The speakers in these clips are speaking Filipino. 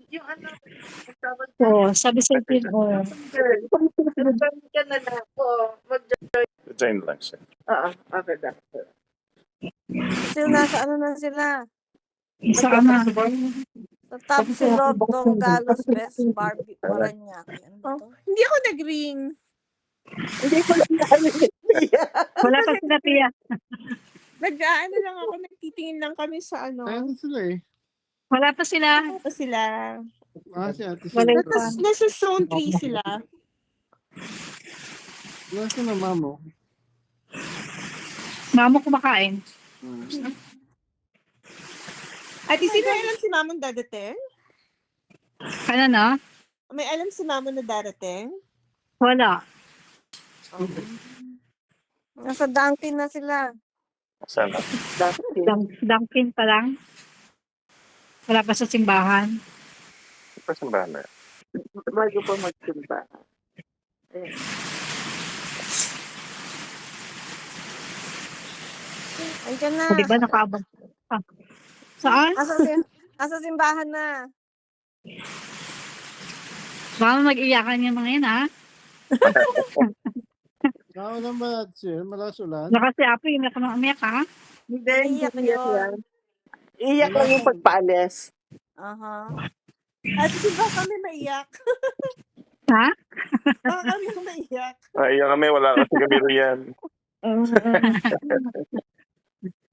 Yung ano, tawag na, Oo, sabi sa akin, oo. girl. Nag-join ka na lang. Oo, Join lang siya. Oo, okay na. Kasi nasa ano na sila. Saan na? Sa top si Love Dongalos Best Barbie Paranaque. Ano ba to? Hindi ako nag-ring. Hindi ko lang narinig. Wala pa sila, Pia. Nag-ano lang ako, nagtitingin lang kami sa ano. Ayun sila eh. Wala pa sila. Ano sila? Si Ate Wala Sylvia. pa. Nasa zone 3 sila. Nasa na mamo? Mamo kumakain. Ate, sino alam si Mamong dadating? Ano na? May alam si Mamong na darating? Wala. Nasa Dunkin na sila. Saan na? Dunkin pa lang. Wala pa sa simbahan. Pa simbahan na yan. Bago pa magsimba. Ayan. Andiyan na. Di ba nakaabang? Ah. Saan? Asa simbahan na. Baka mag-iyakan yung mga yan, ha? Nakawalan ba Ate Sil? Malas ulan? Saka si Apo yung umiyak, ha? Hindi, Iyak hindi yun. yan. Iyak lang yung pagpaalis. Aha. Ate, sino kami maiyak? Ha? Baka kami maiyak. Ay, kami, wala kasi kami riyan.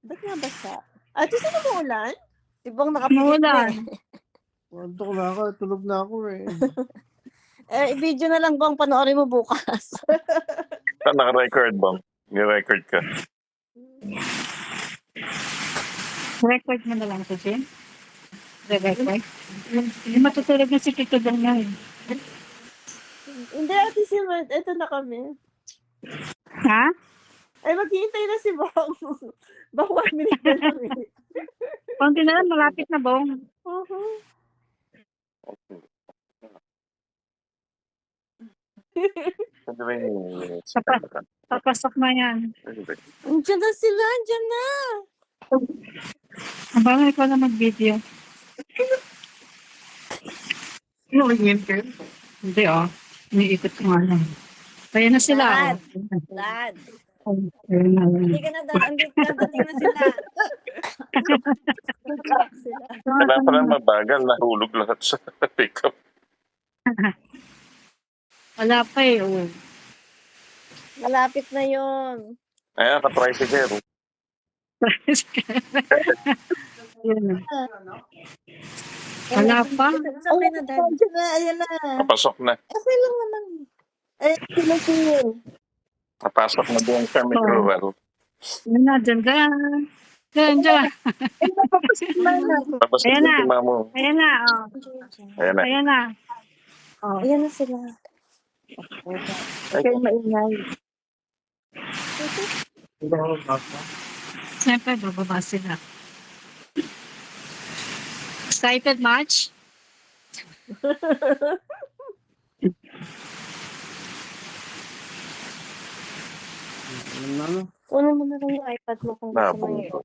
Ba't nga basta? Ate, sino mo ulan? Ibang nakapikit na Umuulan. Antok na ako. Tulog na ako eh. video na lang bang panoorin mo bukas. Saan naka-record bang? May record ka. Record mo na lang ito, Jen. Record. Hindi matutulog na si Tito Dong na eh. Hindi, Ate Simon. Ito na kami. Ha? Ay, maghihintay na si Bong. Baka 1 minute na lang eh. Konti na lang, malapit na, Bong. Ano ba yung Papasok na yan. Andiyan na sila, andiyan na. Abangan ikaw na mag-video. Hindi, oh. Iniikot ko nga lang. Kaya na sila, Dad. oh. Dad. Ayun na lang. Hindi ka na dad. Dating na sila. Kailangan pa lang mabagal, nahulog lahat sa pick-up. Wala pa eh, oh. Malapit na yun. Ayan, ka-tricycle. Yun. Wala pa. Sabi na dad. Ayan na, ayan na. Napasok na. Okay lang naman. Ayan, sila siya. Napasok na doon sa microwell. Yun na, dyan ka. Dyan. Ay, napapasok na na. Tapos Ayan na. si Mamo. Ayan na, oh. Ayan na. Ayan na. Oh. Ayan na sila. Kaya maingay. Siyempre, bababa sila. Excited much? Ano? Kunin mo na lang yung iPad mo kung gusto mo yun. Nabunggo.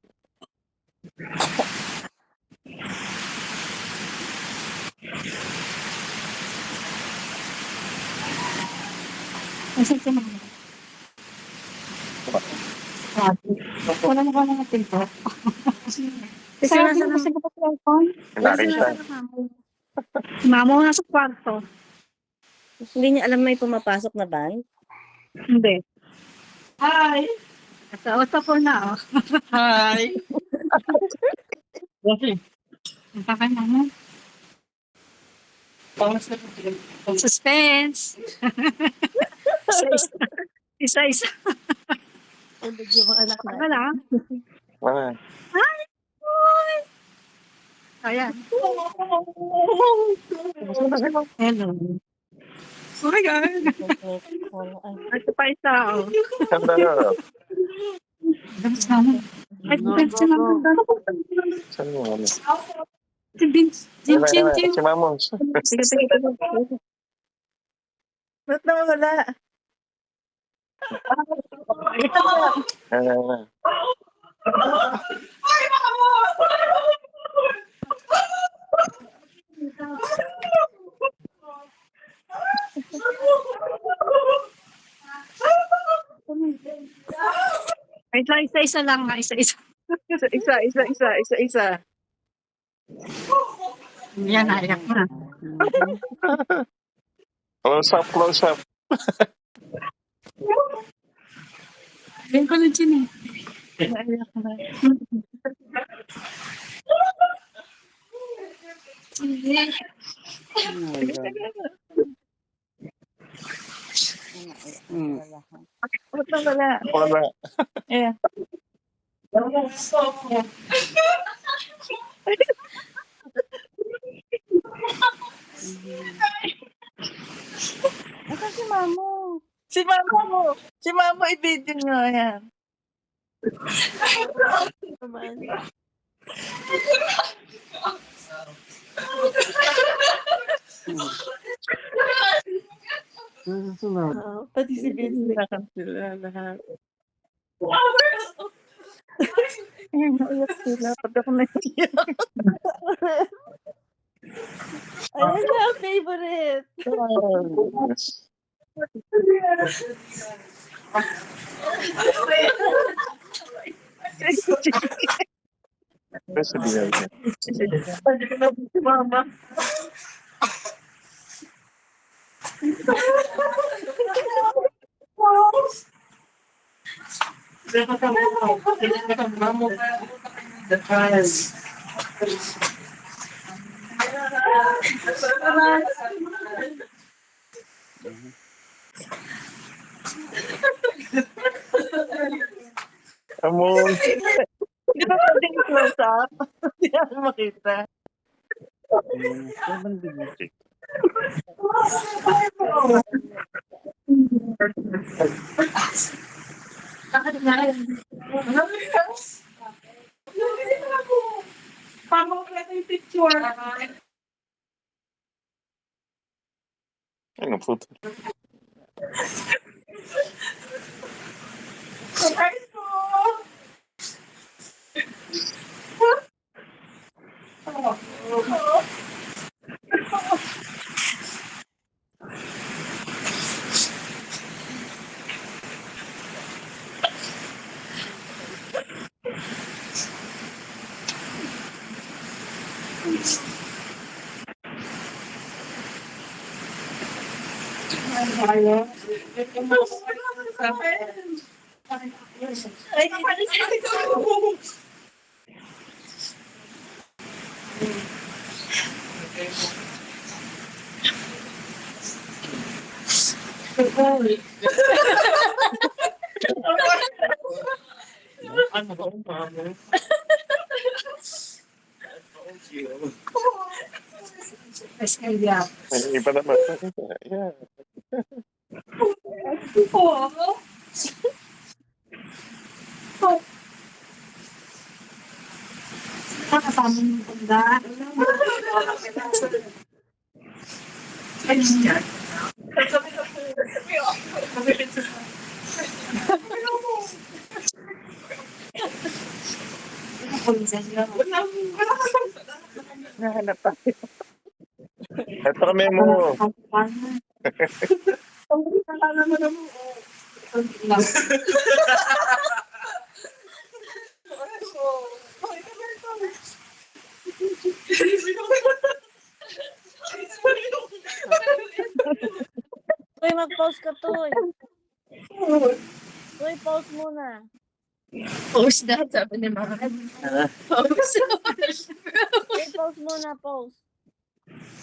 Asan si Mama? Wala mo ka mga tinto. Kasi Sabi nasa mo kasi ba sa iPhone? Nakita. Si Mama mo nasa kwarto. Hindi niya alam may pumapasok na van? Hindi. Hi! Nasa ko na, oh. Hi! Okay. Ang pakanya mo. Suspense! Isa-isa. Tulog yung mga anak na. Wala. Wala. Hi! Boy! Ayan. Hello. Hi, guys. Ito pa isa, oh. Ganda na. Damas na mo. Ay, Vince na mo. Saan mo ano? Si Vince. Jim. Si Mamo. Sige. Ba't nawala? Ayan. Isa-isa lang nga, isa-isa. Isa. Yan, ayak na. Close up. Yan ko lang dyan eh. Naiyak na. Oh my God. Ba't nawala? Wala. Ayan. Asan si Mamo? Si mama i-video nyo. Ayan. Naman. Nasusunod. Pati si Vince. Naiyak sila lahat. Ayan, naiyak sila. Pati ako naiyak. Ayan na ang favorite. Yes. Basta bigay niya. Si mama. Amon. Di ba pwedeng close up? Hindi ako makita. Saan bigay? Ano puto? May iba naman. Yeah. Kasama yung banda. Nahanap tayo. Ito kami mo. Uy, mag-pause ka, Toy. Toy, pause muna. Post na, sabi ni Mama. Post. Toy, pause muna, pause.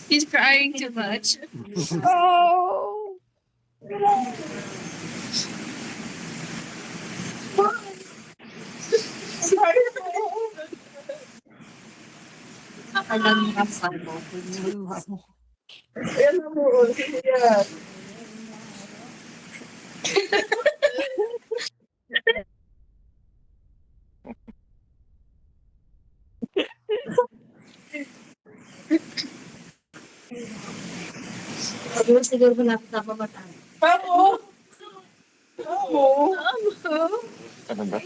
He's crying too much. Oh! Alam mo sa mo. Ayan na mo. Sige yan. Siguro napapabatan. Ano ba?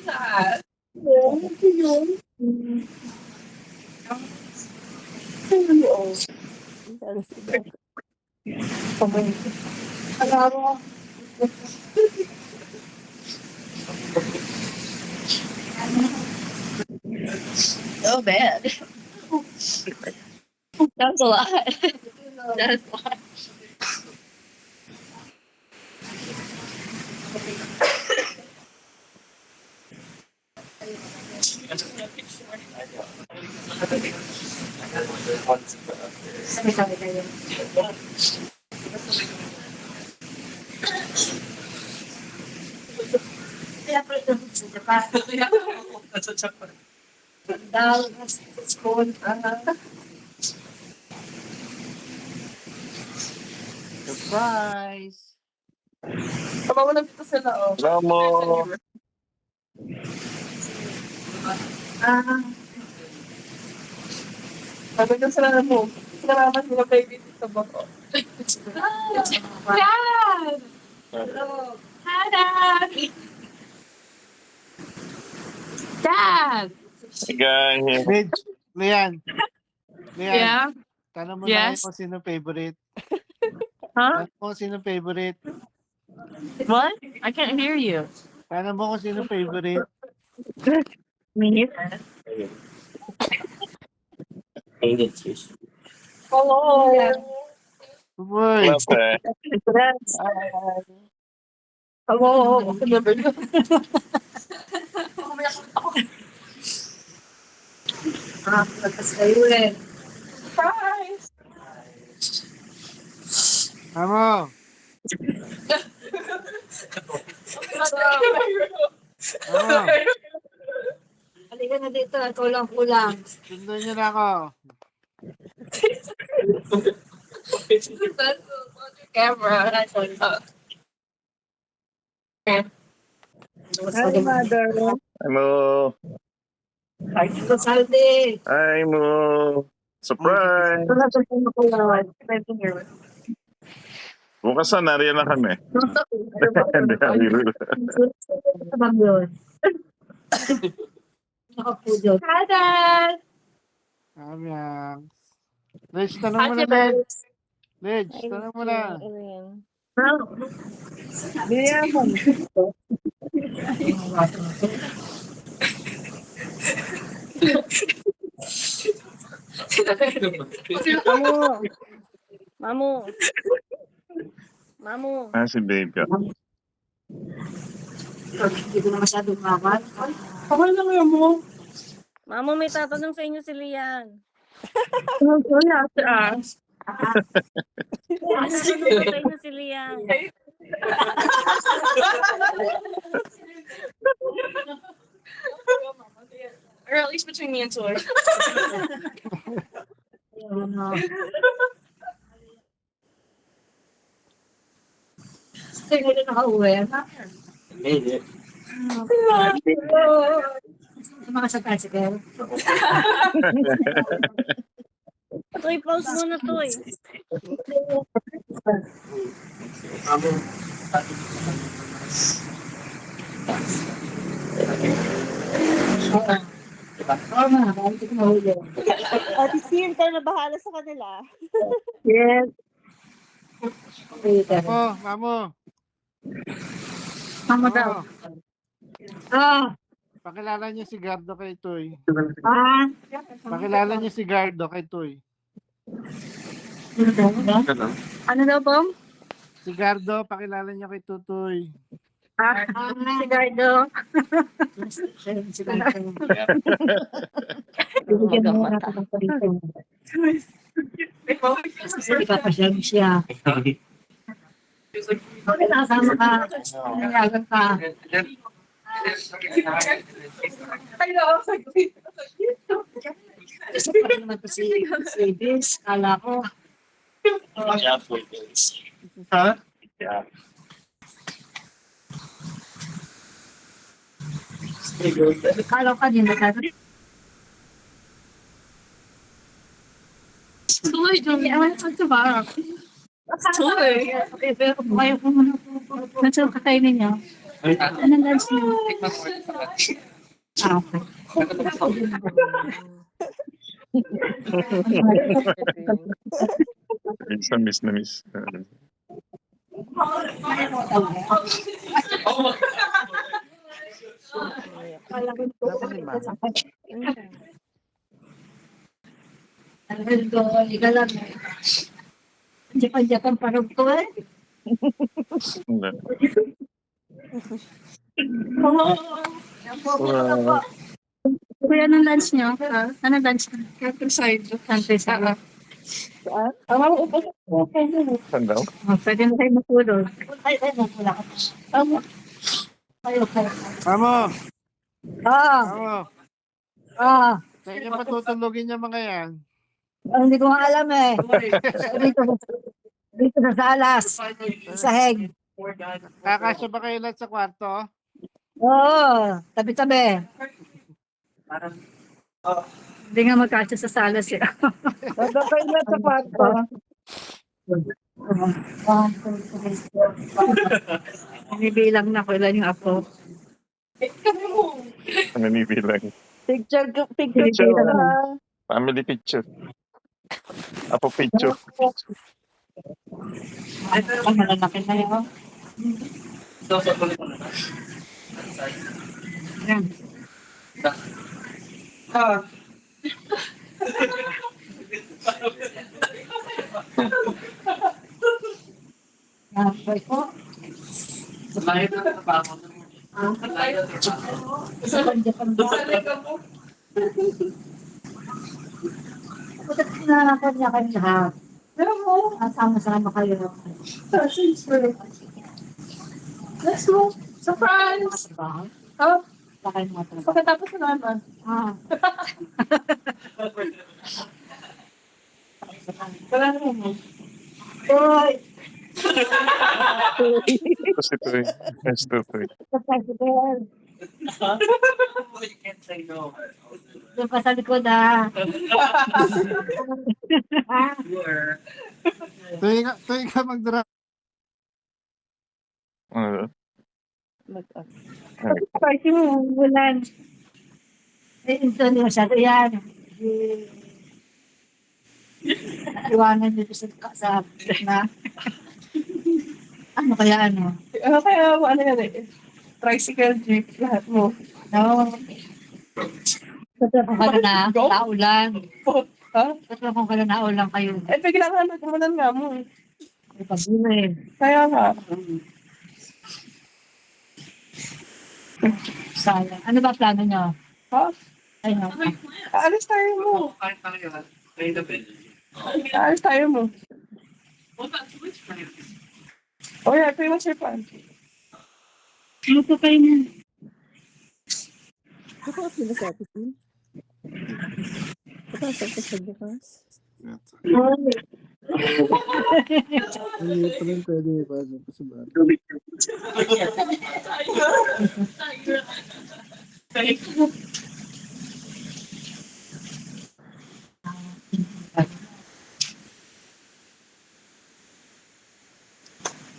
Oh, bad. That's a lot. That's a lot. Sabi kayo. Kaya pala ito sa Japan. Dal, school, Surprise! Kapawalan dito sila, oh. Alam mo, Sabi ko sila na mo. Salamat sila baby dito ba ko? Dad! Hello. Hi, Dad! Dad! guys. Midge, Lian. Lian, Yeah? tanong mo na Yes? kung sino favorite. Huh? Tanong mo kung sino favorite. What? I can't hear you. Tanong mo kung sino favorite. Me neither. Hello. Boy, Klase. Hello. Surprise. Mamo, Mamo, Halika na dito at kulang-kulang. sundan niyo na ako. Camera. Hi, mother. Hi mo. Ito, Saldi. Hi mo. Surprise. Ito na ito sa makulang. Bukas na, nariyan na kami. Hindi, biro. Sabang yun. Nakapudyo. Hi, Dad! Amyang. Ledge, tanong mo na, Ledge. Ledge, tanong mo na. Bilihan mo. Mamu. Mamu. Mamu. Ah, si babe ka. Hindi ko na masyadong mamat. Okay lang yan mo. Mamu, may tatanong sa inyo si Lian. Sorry, after us. May tatanong sa inyo si Lian. Or at least between me and Toy. Sige na nakauwi. Mga sa tricycle. Toy, pause muna, Toy. Ate Sin, kayo na bahala sa kanila. Yes. Mamo. Mama daw. Ah. Pakilala niyo si Gardo kay Toy. Ah. Pakilala niyo si Gardo kay Toy. Ano daw po? Si Gardo, pakilala niyo kay Tutoy. Ah, si Gardo. Si Gardo. Bigyan mo na ako ng palito. Hindi pa pasyag siya. Okay, nakasama ka. Nanyayagan ka. Gusto pa rin naman ito si Bis. Kala ko. Ha? Kala ko kanina ka. Tuloy, Johnny. Ewan ko sa barang. Tuloy. Okay, pero kayo ko muna po. Nasa kakainin niya. Anong lunch niyo? Ah, okay. Miss na miss. Dapat si Ma'am. Aldo, ika lang. Japan-Japan parang to eh. Hindi. Oo. Kuya, anong lunch niyo? Anong lunch niyo? Countryside. Countryside. Saan daw? Pwede na tayo matulog. Ay, wala ka. Kayo. Amo! Ah, Amo! ah. Saan niya patutulogin yung mga yan? Hindi ko nga alam eh. Dito sa salas. Sa heg. Kakasya ba kayo lahat sa kwarto? Oo, tabi-tabi. Hindi nga magkasya sa salas eh. Magkakain na sa kwarto. Binibilang na ko ilan yung ako. Nanibilang. Picture Picture. ka. Family picture. Apo picture. Ang malalaki na yun. Yan. Boy ko. Kanya-kanya. Pero mo, sama-sama kayo. Let's go. Surprise! Oh, bakit mo ito? Pagkatapos na naman. Wala na naman. Boy! Tapos ito eh. Yes, ito eh. Doon pa sa likod ah. Tuwing ka mag-drive. Ano? Party mo, bulan. Ito niyo masyado yan. Iwanan dito sa na. Ano kaya ano? Kaya ano yan eh. Tricycle, jeep, lahat mo. No. Totoo ka na naulan. Ha? Totoo ka na naulan kayo. Eh, biglang nagmunan nga mo. May pag-uwi. Kaya nga. Sayang. Ano ba plano nyo? Ha? Ayun. Aalis tayo mo. Aalis tayo mo. Oh yeah, ito yung sipan. Ano po kayo na? Bukas mo na sa atin. Papasok ko sa bukas. Hindi pa rin pwede ipasok sa bahay.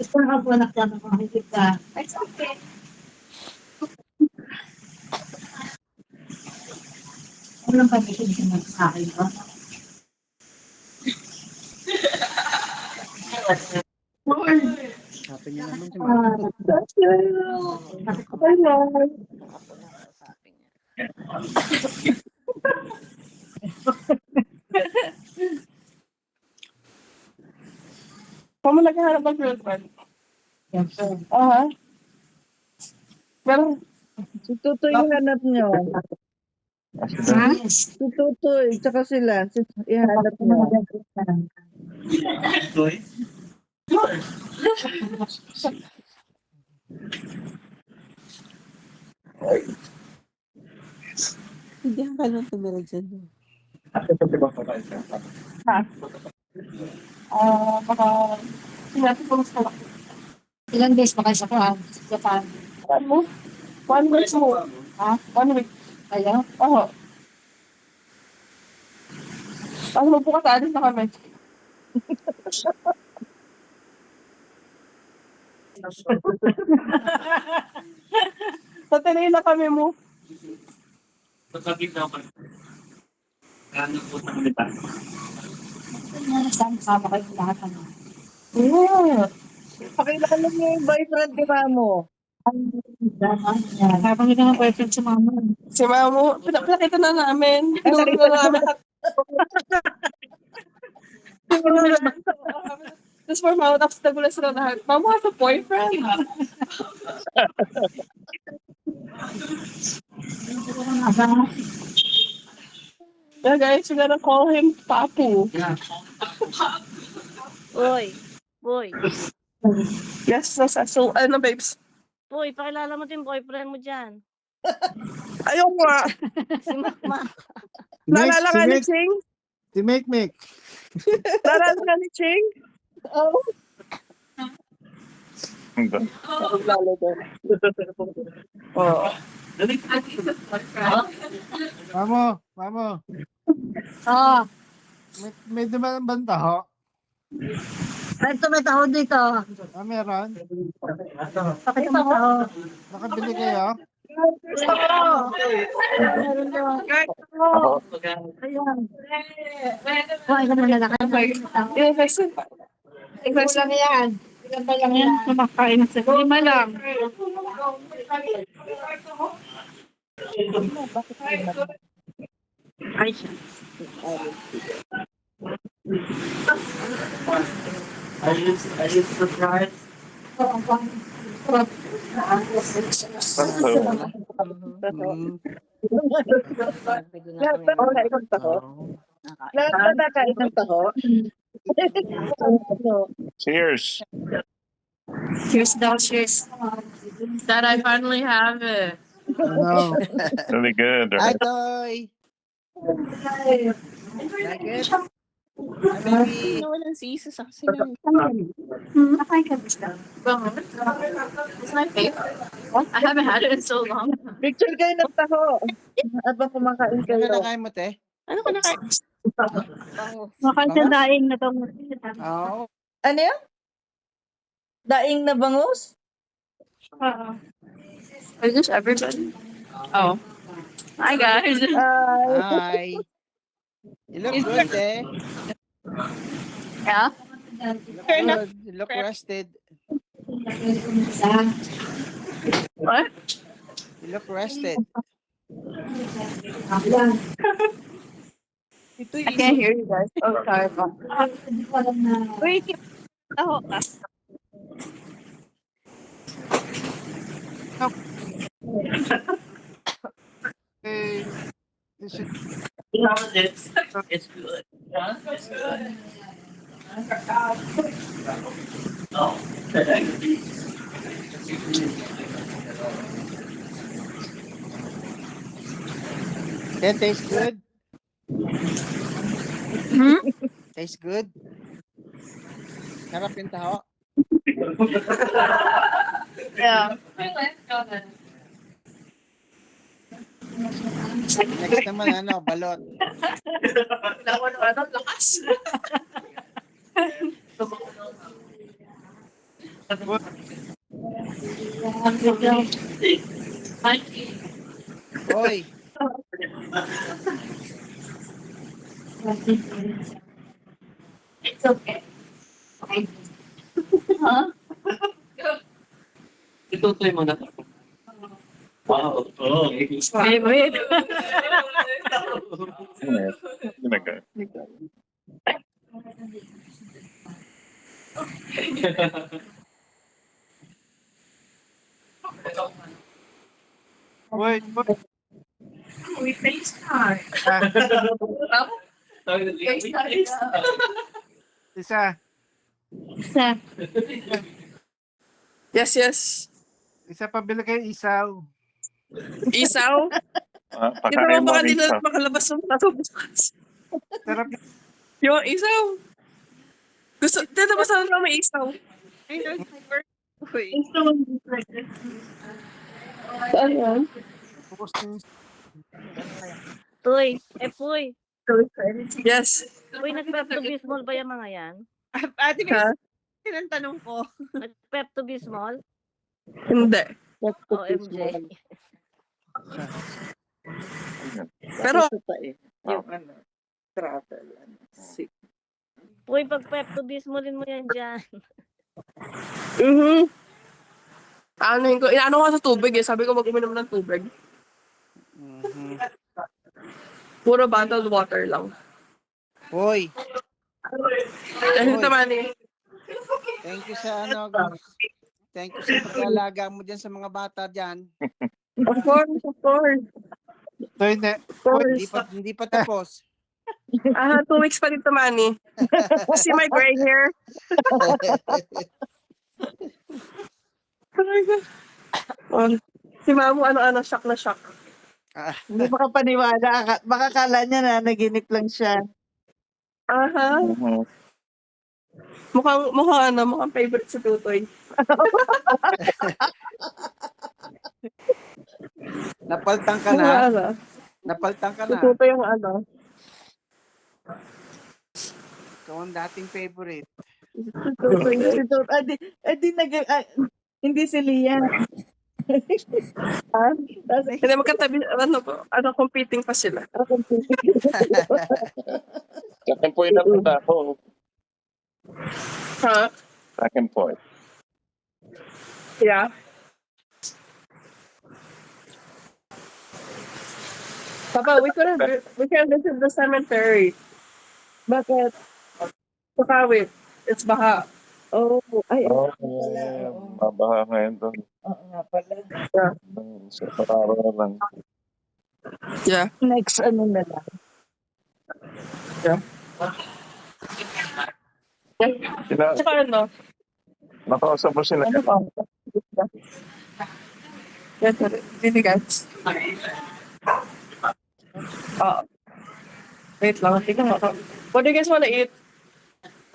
Gusto nga po nakita ko makikip ka. It's okay. Walang pagkikip ka sa akin ba? Sabi niya naman si Ma'am. Sabi niya. Kung mo naghahanap ng girlfriend? Aha. Pero, Si Tutoy yung hanap nyo. Ha? Si Tutoy, tsaka sila. Ihanap nyo. Hindi ka lang tumira dyan. baka, sinabi ko gusto lang. Ilan days ba kayo sa Japan? Japan? Ano? 1 week mo. Ha? 1 week. Kayo? Oo. Ano mo bukas, alis na kami. Tatanay na kami mo. Sama kayo lahat ano? Yeah. Pakilala mo yung boyfriend ni Mamo. Habang hindi naman boyfriend si mama. Si Mamo, pinakita na namin. Pinuro na namin. Pinuro na namin. Tapos for Mamo, tapos nagulat sila lahat. Mamo has a boyfriend? Yeah, guys, we gotta call him Papu. Uy. Boy. Yes, so, ano, babes? Boy, pakilala mo din boyfriend mo dyan. Ayaw nga. Si Makmak. Naalala nga ni Ching? Si Mek. Naalala nga ni Ching? Oh. Oh. Mamo. Oo. May dumaan bang taho? May taho dito. Meron? Pakita mo taho. Nakabili kayo? Meron doon. Ako, Ayan. Kuhain ka muna na kayo. Invest lang yan. Ilan ba lang yan? Kumakain na sa 5 lang. Ay, Wala ikong taho. Nakakain ng taho. cheers. cheers daw, cheers. That I finally have it. No. Really good. Hi, Right? Toy. Nugget. Hi, baby. Nawalan si Isa sa kasi Nakain ka ba? It's my favorite. I haven't had it in so long. Picture kayo ng taho. Habang kumakain Ano kayo. na kain mo, te? Ano ka nakain? Makain siya daing na itong... Oo. Ano yan? Daing na bangus? Is this everybody? Oh. Hi, guys. Hi. You look good, te. Yeah? You look good. You look rested. What? You look rested. Ito I can't hear you guys. Oh, sorry. Wait, taho ka. Eh, is it It's good. Te, tastes good? Hmm? Tastes good? Sarap yung taho? Yeah. Next naman, ano, balot. Lakas. Hoy, It's okay. Huh? Itutoy mo na. Wow. Oh, Wait. Ginagawa. wait. We FaceTime. Isa. Isa. Yes. Isa pabili kayo isaw. Isaw? Di ba Pakain mo baka ang di na isa. makalabas ng tato bukas? Sarap. Yung isaw. Dito ba sana may isaw? Ay, there's my birthday. Saan yan? Tapos yung Tuy. Puy. Yes. Puy, nag-Pepto-Bismol ba yung mga yan? Ate, Ha? may tinanong ko. Nag-Pepto-Bismol? Hindi. OMG. Pero, Puy, pag Pepto-Bismolin mo yan dyan. Inaano ko sa tubig eh. Sabi ko mag-uminom ng tubig. Mhm. Puro bottled water lang. Hoy, Dahil Hoy. naman eh. thank you sa thank you sa pag-aalaga mo dyan sa mga bata dyan. Of course, of course. So, hindi. Of course. Hindi pa tapos. 2 weeks pa dito, Manny. See my gray hair? Oh, si Mamu, ano, shock na shock. Hindi makapaniwala. Baka kala niya na naginip lang siya. Aha. Mhm. Mukhang favorite si Tutoy. Napaltang ka na? Ano? Napaltang ka Si na? Tutoy yung ano. Ikaw ang dating favorite. Hindi si Lian. Ha? Hindi magkatabi, competing pa sila. Second point na punta ako. Ha? Second point. Yeah. Papa, we can visit the cemetery. Bakit? Sa Kawit. It's baha. Oh, ay, Mabaha ngayon doon. oo nga pala. Sa Pararo lang. Yeah. Next, ano na lang. Tsaka ano? Nakausap mo sila. Ano pa? Yes, guys. Wait lang. Tingnan mo. What do you guys wanna eat?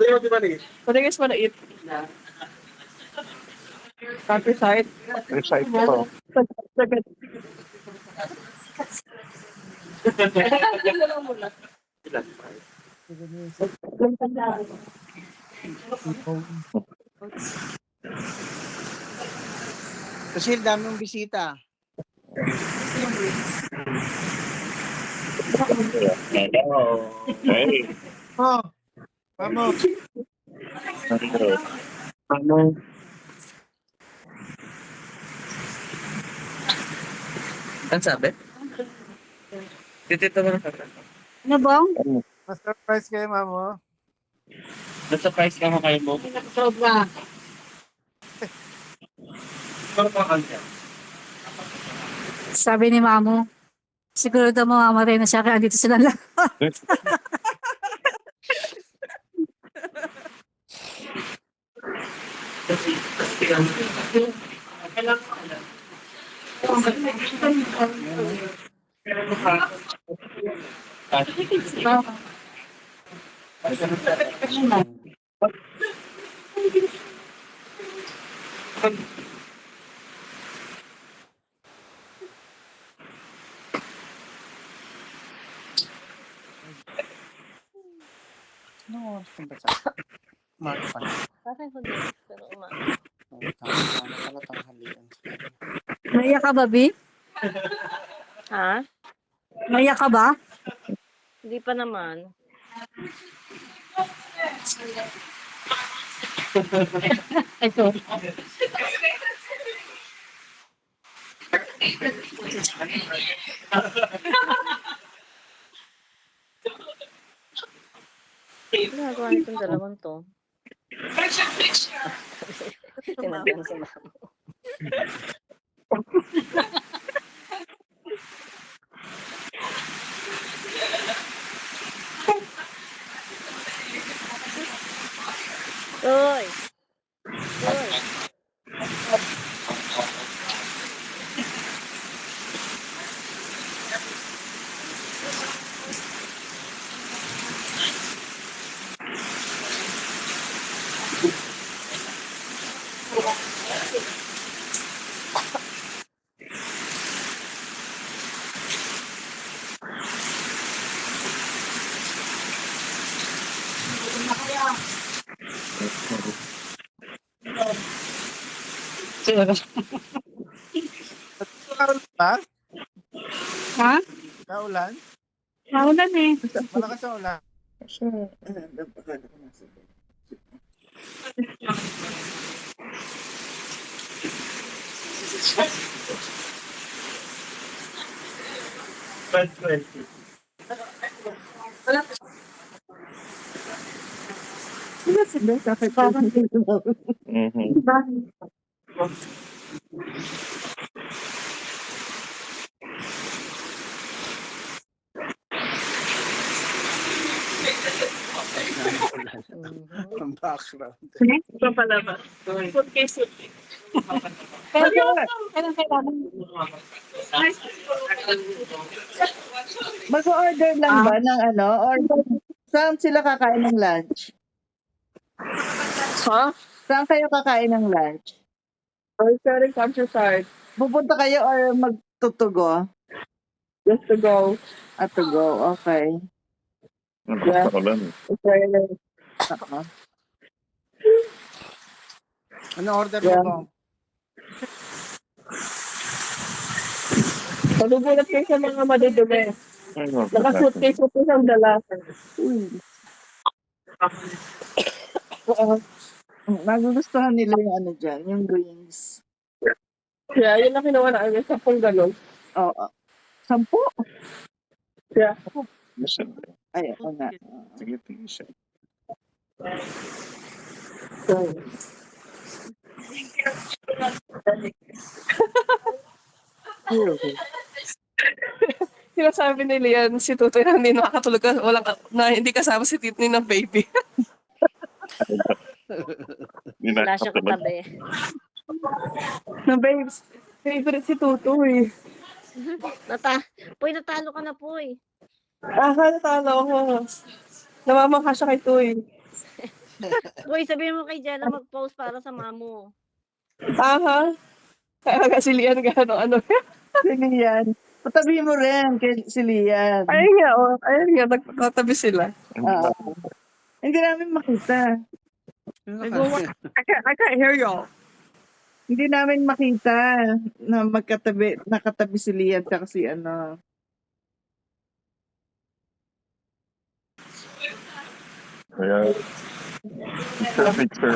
What do you guys wanna eat? Countryside? Recite ko. Kasi dami mong bisita. Hey. Oh, vamos. Ano sabi? Dito mo na sabi. Ano bang? Ma-surprise kayo, mamo. Na-surprise ka mo kayo mo. Sobra. Pero pa kanya. Sabi ni Mamo, siguro daw mamamatay na siya kaya dito sila lang. Ano oras na ba sa? Umaga pa na. Parang hindi. Pero umaga. Tama pala tanghalian. Naiyak ka ba, Bi? Ha? Naiyak ka ba? Hindi pa naman. Ito. Ginagawa nitong dalawang to. Tinagyan si Mama. Toy! Toy! Kaulan ba? Ha? Kaulan? Naulan eh. Malakas ang ulan. Sino sila? Bakit? Mhm. Ang background. Ito pala ba? Suitcase. Kailan kailangan? Mag-order lang ba ng ano? Or saan sila kakain ng lunch? Ha? Saan kayo kakain ng lunch? Or selling countryside. Pupunta kayo or magtutugo? Just to go. At to go, okay. Nabasa ko lang. Okay. Oo. Ano order mo, Yeah. Bong? Magugulat kayo sa mga madudumi. Ano, Naka-suitcase mo po siyang dala. Uy, Oo. magugustuhan nila yung ano dyan, yung drinks. Kaya yun ang kinuha namin, 10 galon. Oo. 10? Kaya, Listen. Ay, oo nga. Sige, siya. sinasabi ni Lian, si Tutoy na hindi nakakatulog ka, na hindi kasama si Titni ng baby. Hindi Wala siya nakakatulog. katabi. Na babes, favorite si Tutoy. Natalo ka na, Puy. Natalo ako. Namamangha siya kay Tuy. Puy, sabihin mo kay Jenna mag-post para sa mamo. Aha. Kaya nga si Lian ano. Si Lian. Patabi mo rin kay si Lian. Ayun nga, nagtatabi sila. Oo. Hindi namin makita. I can't hear y'all. Hindi namin makita na nakatabi si Lian at si ano. Kaya, picture.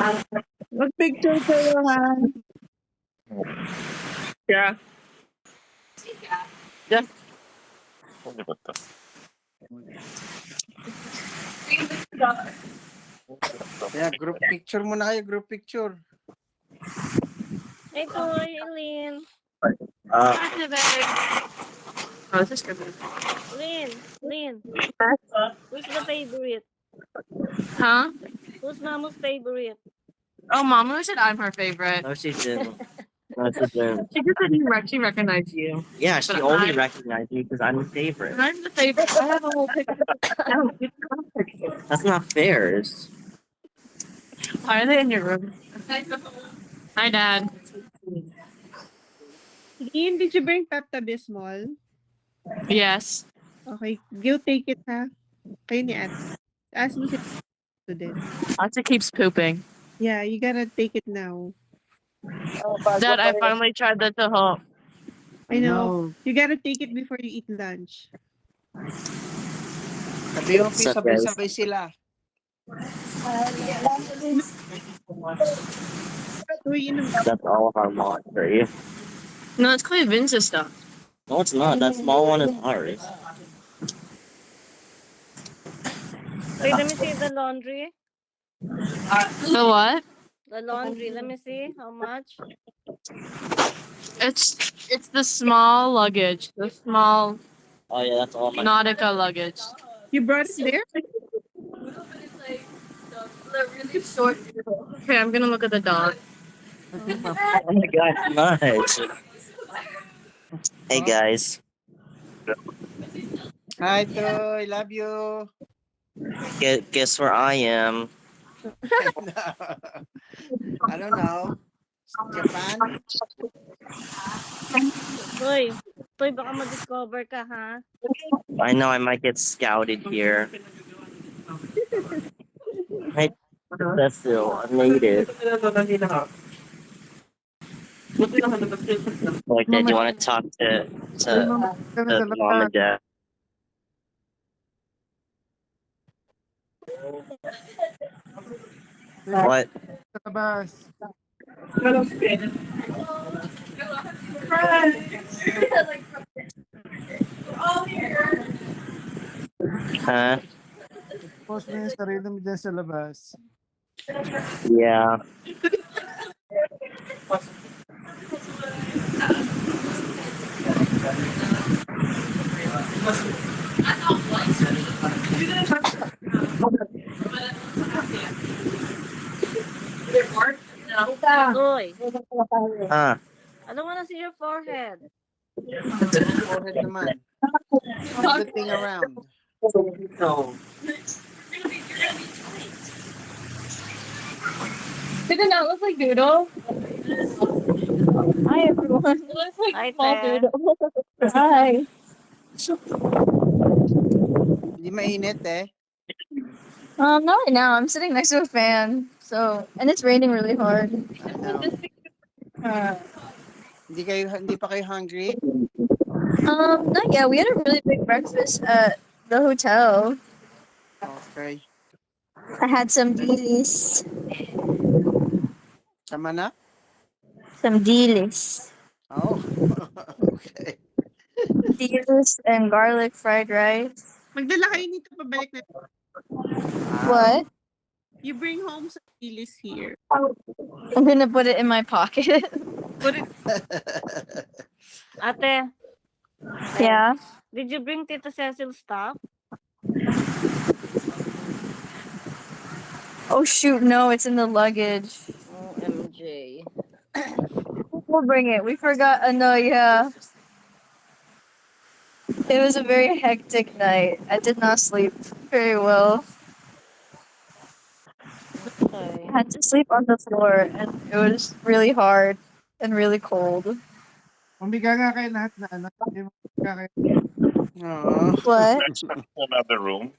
Mag-picture kayo ha. Yeah. Ano ba ito? Kaya group picture muna kayo, group picture. Hey, Toy, Lynn. Oh, this is good. Lynn. Who's the favorite? Huh? Who's Mamo's favorite? Oh, Mama said I'm her favorite. No, she didn't. No, she didn't. She just didn't recognize you. Yeah, she But only I- recognized me because I'm the favorite. I'm the favorite. I have a whole picture. That's not fair. Why are they in your room? Hi, Dad. Lynn, did you bring Pepto-Bismol? Yes. Okay, you take it ha. Kayo ni Ate. Ask mo si din. Asa keeps pooping. Yeah, you gotta take it now. Dad, I finally tried that to help. I know. You gotta take it before you eat lunch. Sabi mo, Pi, sabay-sabay sila. Uy, inom That's all of our monster. No, it's Clay Vince's stuff. No, it's not. That small one is ours. Wait, let me see the laundry. The what? The laundry. Let me see how much. It's the small luggage. The small Oh yeah, that's all my. Nautica luggage. You brought it there? Okay, I'm gonna look at the dog. Oh my god, nice. Hey guys. Hi, Toy. Love you. Guess where I am? I don't know. Japan? Toy, baka ma-discover ka, ha? I know I might get scouted here. Hey, Cecil, I made it. Like, did you want to talk to mom and dad? What? Sa labas. Ha? Post mo yung sarili mo dyan sa labas. Yeah. Uy, Ah. I don't wanna see your forehead. Forehead naman. Good thing around. Didn't that look like Doodle? Hi, everyone. It looks like Hi, small Te. Doodle. Hi. Hindi mainit eh. Not right now. I'm sitting next to a fan. So, and it's raining really hard. I know. Uh, Hindi pa kayo hungry? not yet. We had a really big breakfast at the hotel. Okay. I had some delis. Tama na? Some delis. Oh. Okay. Delis and garlic fried rice. Magdala kayo nito pabalik na. What? You bring home some dilis here. I'm gonna put it in my pocket. Put it. Ate, Yeah. did you bring Tita Cecil's stuff? Oh shoot, no, it's in the luggage. OMG. We'll bring it. We forgot. No, yeah. It was a very hectic night. I did not sleep very well. Okay. I had to sleep on the floor, and it was really hard and really cold. Umiga nga kayo lahat na ano. Hindi mo umiga kayo. Oh. What? Next to another room.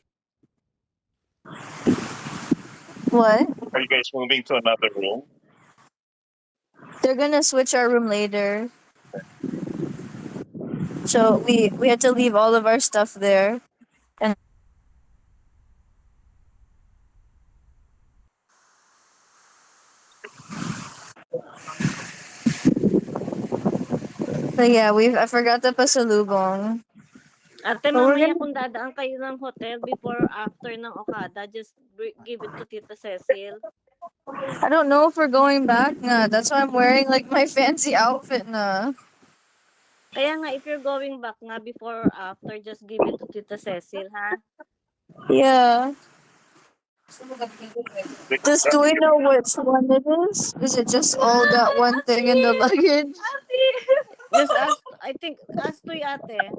What? Are you guys moving to another room? They're gonna switch our room later. So we had to leave all of our stuff there. And so yeah, I forgot the pasalubong. Ate, But we're mamaya gonna- kung dadaan kayo ng hotel before or after ng Okada, just give it to Tita Cecil. I don't know if we're going back. Nah, that's why I'm wearing like my fancy outfit. Nah. Kaya nga, if you're going back nga before or after, just give it to Tita Cecil, ha? Yeah. Do we know which one it is? Is it just all that one thing in the luggage? Just ask, I think, ask to ate.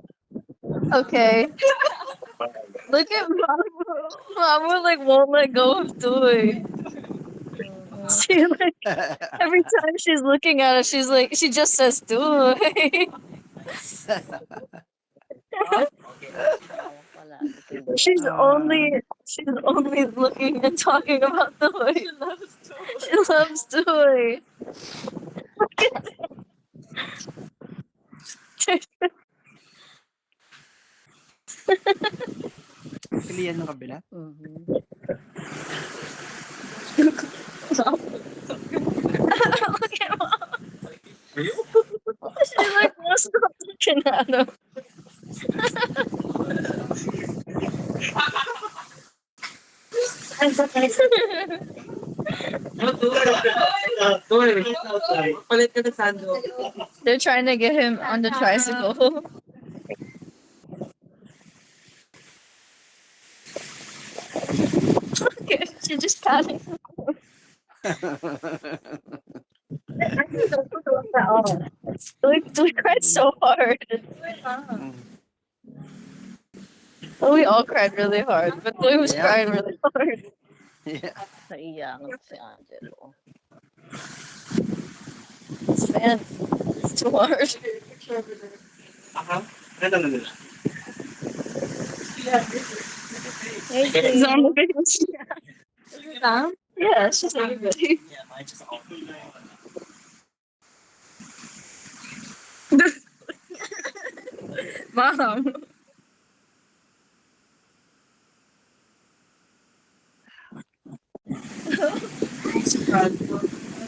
Okay. Look at Mama. Mama like won't let go of Toy. She like every time she's looking at it, she's like she just says Toy. She's only looking and talking about Toy. She loves Toy. Pilihan ng kabila? Look at Mom. She like won't stop looking at him. They're trying to get him on the tricycle. Okay, she just panicked. We cried so hard. Well, we all cried really hard, but Louis was Yeah. crying really hard. Yeah. Naiyangan si Angelo. Man, it's too hard. Hey, It's on the Jane. video. Yeah, it's just everybody. Mom.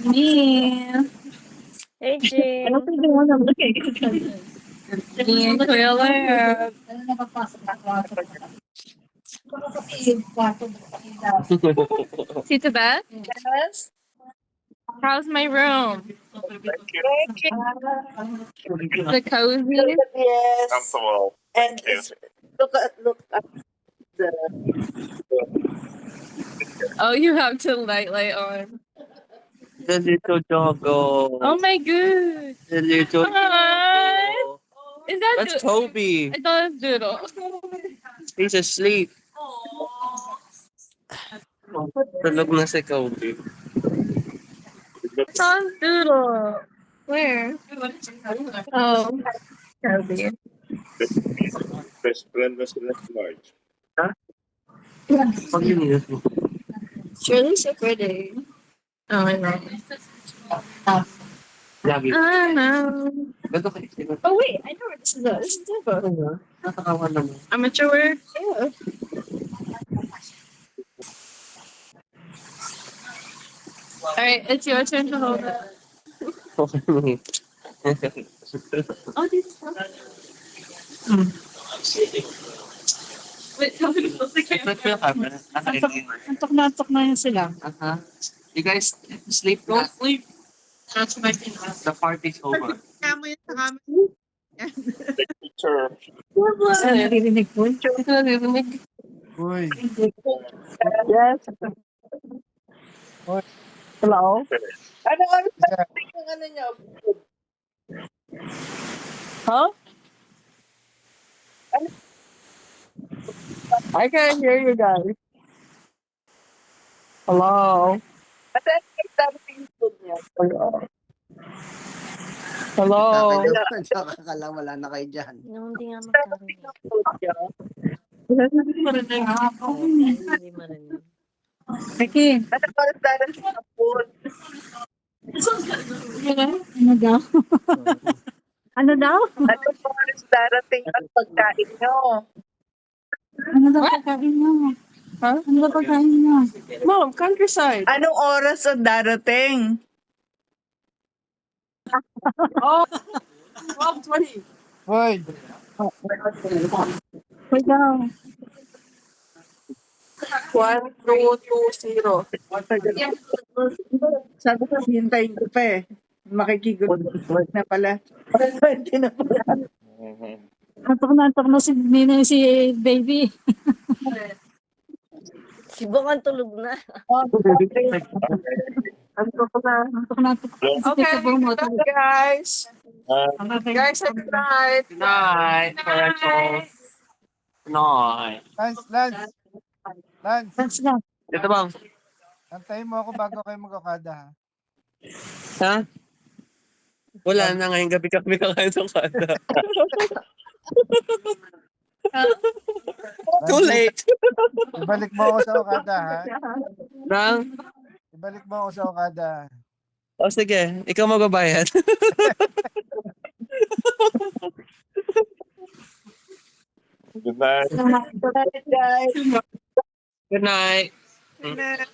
Me. Hey, I Jing. don't think they want to look at you. Taylor. Tita Beth, Yes. how's my room? Thank you. The cozy? Yes. Comfortable. And Thank you. it's, look at the Oh, you have to light on. The little doggo. Oh my god. The little Hi. doggo. Is that That's Doodle? Toby. I thought it was Doodle. He's asleep. Tulog na si Kobe. I thought it was Doodle. Where? Oh, Toby. Best friend na sila si Marge. Pag yun mo. Shirley's so pretty. Oh, I know. Lagi. I know. Ganto kayo. Oh wait, I know where this is. This is Devo. Nakakawan naman. Amateur. Yeah. All right, it's your turn to hold it. Oh, this is Wait, tell me to close the camera. Antok na yun sila. You guys sleep Go na. sleep. That's my thing. The party's over. Kaya mo yun sa camera. Picture. Naririnig ko. Uy. yes. Uy. Hello. Ano Isa. yung ano niyo? Huh? I can't hear you guys. Hello. Ano yung dating food niyo? Hello. Nakakala wala na kayo dyan. Yung hindi nga magkarinig. Food niyo? Oo, hindi marinig. Becky, Ano ba yung dating food? ano daw? Ano daw? Ano ba yung darating ang pagkain niyo? Ano daw pagkain mo? Huh? Ano daw pagkain mo? Mom, countryside. Anong oras ang darating? Oh, 12:20. Uy. Wait daw. 1220. Sabi ko, hintayin ko pa eh. Makikigod na pala. 20 na pala. Antok na si Nina si baby. Si Bong ang tulog na. Antok na. Okay, good night, guys. Guys, say good night. Good night, parentals. Good night. Lance. Thanks na. Dito bang? Antayin mo ako bago kayo mag-okada ha. Ha? Wala na ngayong gabi kami kakain sa kada. Too late. Ibalik mo ako sa okada ha. Nang? Ibalik mo ako sa okada. O sige, ikaw magbabayad. Good night. Good night, guys. Good night. Good night.